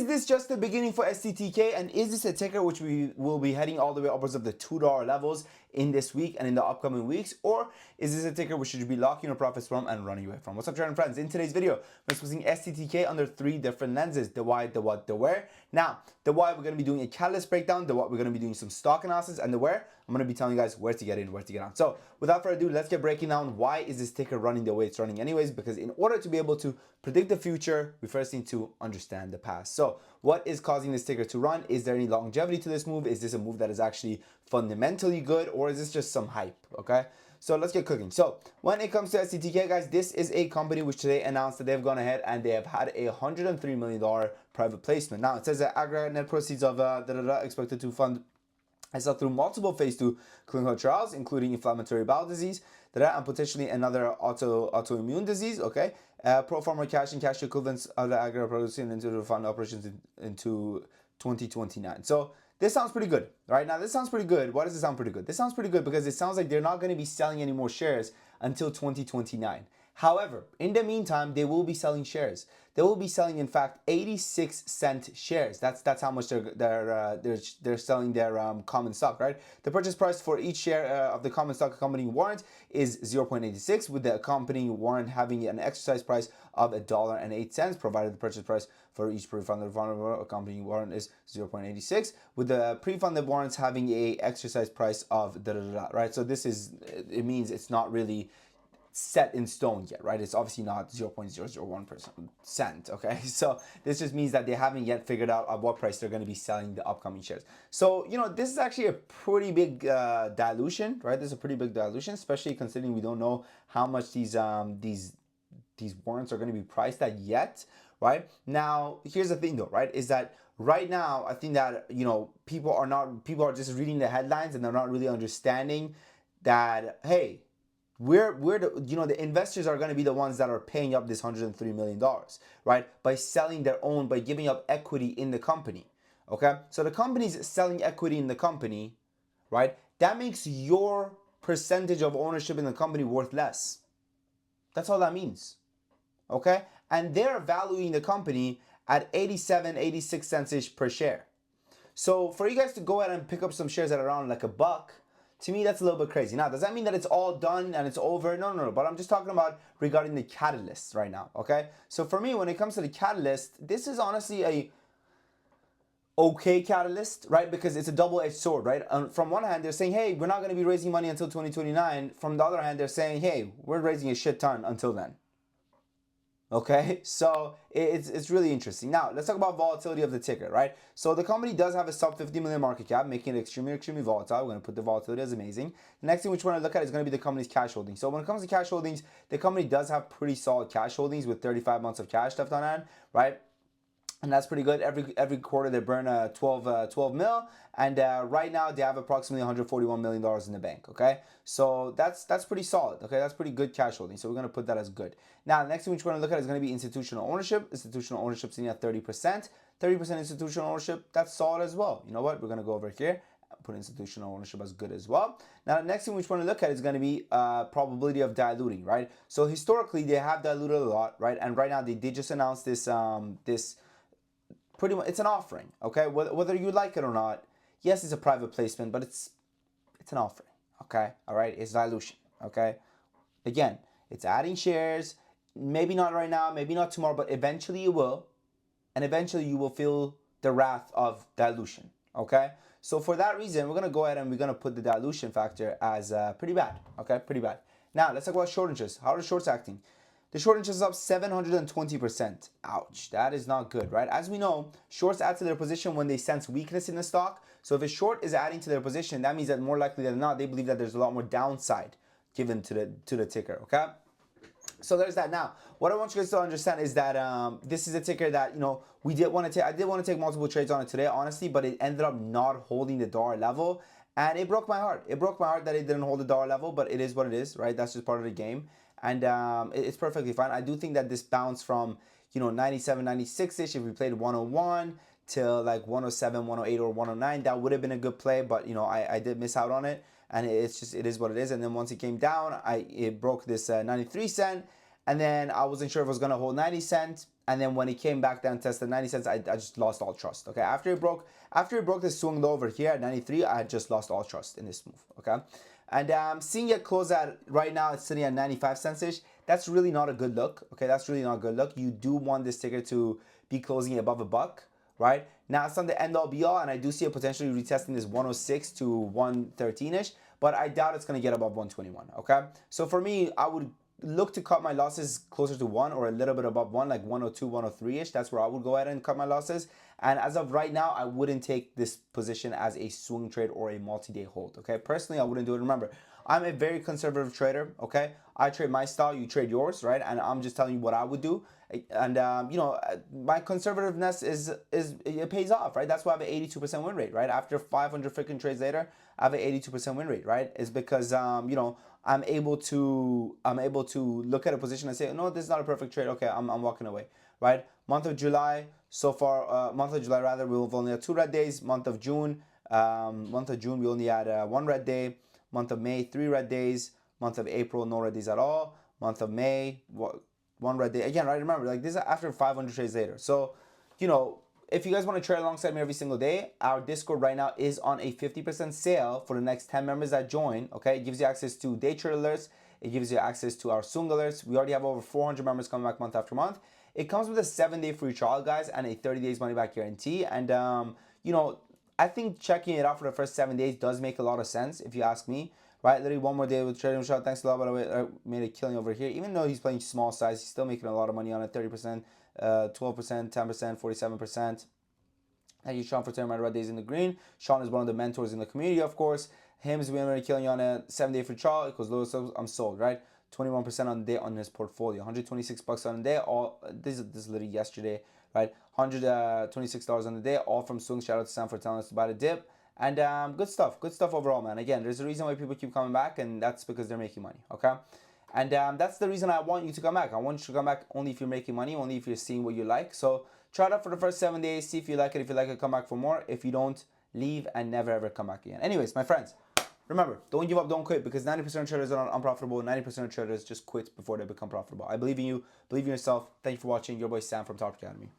Is this just the beginning for Sttk, and is this a ticker which we will be heading all the way upwards of the $2 levels in this week and in the upcoming weeks, or is this a ticker we should be locking our profits from and running away from? What's up, trading friends? In today's video, we're discussing Sttk under 3 different lenses: the why, the what, the where. Now, the why, we're going to be doing a catalyst breakdown. The what, we're going to be doing some stock analysis, and the where, I'm going to be telling you guys where to get in, where to get out. So without further ado, let's get breaking down why is this ticker running the way it's running anyways, because in order to be able to predict the future, we first need to understand the past. So what is causing this ticker to run? Is there any longevity to this move? Is this a move that is actually fundamentally good, or is this just some hype? Okay, so let's get cooking. So when it comes to Sttk, guys, this is a company which today announced that they've gone ahead and they have had a $103 million private placement. Now it says that aggregate net proceeds of expected to fund through multiple phase 2 clinical trials, including inflammatory bowel disease, and potentially another autoimmune disease. Okay, pro forma cash and cash equivalents of the aggregate producing into the fund operations into 2029. So this sounds pretty good, right? Now this sounds pretty good. Why does it sound pretty good? This sounds pretty good because it sounds like they're not going to be selling any more shares until 2029. However, in the meantime, they will be selling shares. They will be selling, in fact, 86-cent shares. That's how much they're selling their common stock, right? The purchase price for each share of the common stock accompanying warrant is 0.86, with the accompanying warrant having an exercise price of $1.08, provided the purchase price for each pre-funded accompanying warrant is 0.86, with the pre-funded warrants having a exercise price of right? So this is, it means it's not really set in stone yet, right? It's obviously not 0.001%, okay? So this just means that they haven't yet figured out at what price they're going to be selling the upcoming shares. So, you know, this is actually a pretty big dilution, right? This is a pretty big dilution, especially considering we don't know how much these warrants are going to be priced at yet, right? Now, here's the thing though, right? Is that right now, I think that, you know, people are just reading the headlines and they're not really understanding that, hey, the investors are going to be the ones that are paying up this $103 million, right? By selling their own, by giving up equity in the company, okay? So the company's selling equity in the company, right? That makes your percentage of ownership in the company worth less. That's all that means, okay? And they're valuing the company at 86 cents-ish per share. So for you guys to go ahead and pick up some shares at around like $1, to me, that's a little bit crazy. Now, does that mean that it's all done and it's over? No. But I'm just talking about regarding the catalysts right now, okay? So for me, when it comes to the catalyst, this is honestly a okay catalyst, right? Because it's a double-edged sword, right? From one hand, they're saying, hey, we're not going to be raising money until 2029. From the other hand, they're saying, hey, we're raising a shit ton until then. Okay, so it's really interesting. Now, let's talk about volatility of the ticker, right? So the company does have a sub 50 million market cap, making it extremely volatile. We're going to put the volatility as amazing. The next thing which we're going to look at is going to be the company's cash holdings. So when it comes to cash holdings, the company does have pretty solid cash holdings with 35 months of cash left on hand, right? And that's pretty good. Every quarter they burn 12 mil, and right now they have approximately $141 million in the bank. Okay, so that's pretty solid. Okay, that's pretty good cash holding. So we're gonna put that as good. Now, the next thing which we're gonna look at is gonna be institutional ownership. Institutional ownership sitting at 30%. 30% institutional ownership. That's solid as well. You know what? We're gonna go over here. Put institutional ownership as good as well. Now, the next thing which we're going to look at is going to be probability of diluting, right? So historically, they have diluted a lot, right? And right now, they did just announce this pretty much, it's an offering, okay? Whether you like it or not, yes, it's a private placement, but it's an offering, okay? All right, it's dilution, okay? Again, it's adding shares, maybe not right now, maybe not tomorrow, but eventually you will, and eventually you will feel the wrath of dilution, okay? So for that reason, we're gonna go ahead and we're gonna put the dilution factor as pretty bad, okay? Pretty bad. Now, let's talk about short interest. How are the shorts acting? The short interest is up 720%. Ouch, that is not good, right? As we know, shorts add to their position when they sense weakness in the stock. So if a short is adding to their position, that means that more likely than not, they believe that there's a lot more downside given to the ticker, okay? So there's that. Now, what I want you guys to understand is that this is a ticker that, you know, I did want to take multiple trades on it today, honestly, but it ended up not holding the dollar level. And it broke my heart. It broke my heart that it didn't hold the dollar level, but it is what it is, right? That's just part of the game. And it's perfectly fine. I do think that this bounced from, you know, 97, 96-ish. If we played 101 till like 107, 108, or 109, that would have been a good play. But, you know, I did miss out on it. And it's just, it is what it is. And then once it came down, it broke this 93 cent. And then I wasn't sure if it was going to hold 90 cents. and then when it came back down, tested 90 cents, I just lost all trust. Okay, after it broke this swing low over here at 93, I had just lost all trust in this move. Okay, and seeing it close at right now, it's sitting at 95 cents ish. That's really not a good look. Okay, that's really not a good look. You do want this ticker to be closing above a buck, right? Now it's not the end all be all, and I do see it potentially retesting this 106 to 113 ish, but I doubt it's going to get above 121. Okay, so for me, I would look to cut my losses closer to 1 or a little bit above 1, like 102, 103 ish. That's where I would go ahead and cut my losses. And as of right now, I wouldn't take this position as a swing trade or a multi-day hold. Okay, personally, I wouldn't do it. Remember, I'm a very conservative trader. Okay, I trade my style, you trade yours, right? And I'm just telling you what I would do. And you know, my conservativeness is it pays off, right? That's why I have an 82% win rate, right? After 500 freaking trades later, I have an 82% win rate, right? It's because you know, I'm able to look at a position and say, no, this is not a perfect trade. Okay, I'm walking away, right? Month of July, so far, month of July rather, we've only had 2 red days. Month of June, we only had 1 red day. Month of May, 3 red days. Month of April, no red days at all. Month of May, 1 red day. Again, right? Remember, like this is after 500 trades later. So, you know, if you guys want to trade alongside me every single day, our Discord right now is on a 50% sale for the next 10 members that join. Okay, it gives you access to day trade alerts. It gives you access to our swing alerts. We already have over 400 members coming back month after month. It comes with a 7-day free trial, guys, and a 30 days money back guarantee. And you know, I think checking it out for the first 7 days does make a lot of sense, if you ask me. Right, literally 1 more day with trading shot. Thanks a lot, by the way. I made a killing over here. Even though he's playing small size, he's still making a lot of money on it. 30%, 12%, 10%, 47%. Thank you, Sean, for turning my red days in the green. Sean is one of the mentors in the community, of course. Him's been killing on a 7-day free trial. It goes low, so I'm sold, right? 21% on the day on his portfolio. 126 bucks on the day. All this is literally yesterday, right? $126 on the day, all from Swing. Shout out to Sam for telling us about a dip. And good stuff overall, man. Again, there's a reason why people keep coming back, and that's because they're making money, okay? And that's the reason I want you to come back. I want you to come back only if you're making money, only if you're seeing what you like. So try it out for the first 7 days, see if you like it. If you like it, come back for more. If you don't, leave and never ever come back again. Anyways, my friends, remember, don't give up, don't quit, because 90% of traders are unprofitable. 90% of traders just quit before they become profitable. I believe in you, believe in yourself. Thank you for watching. Your boy Sam from Top Academy.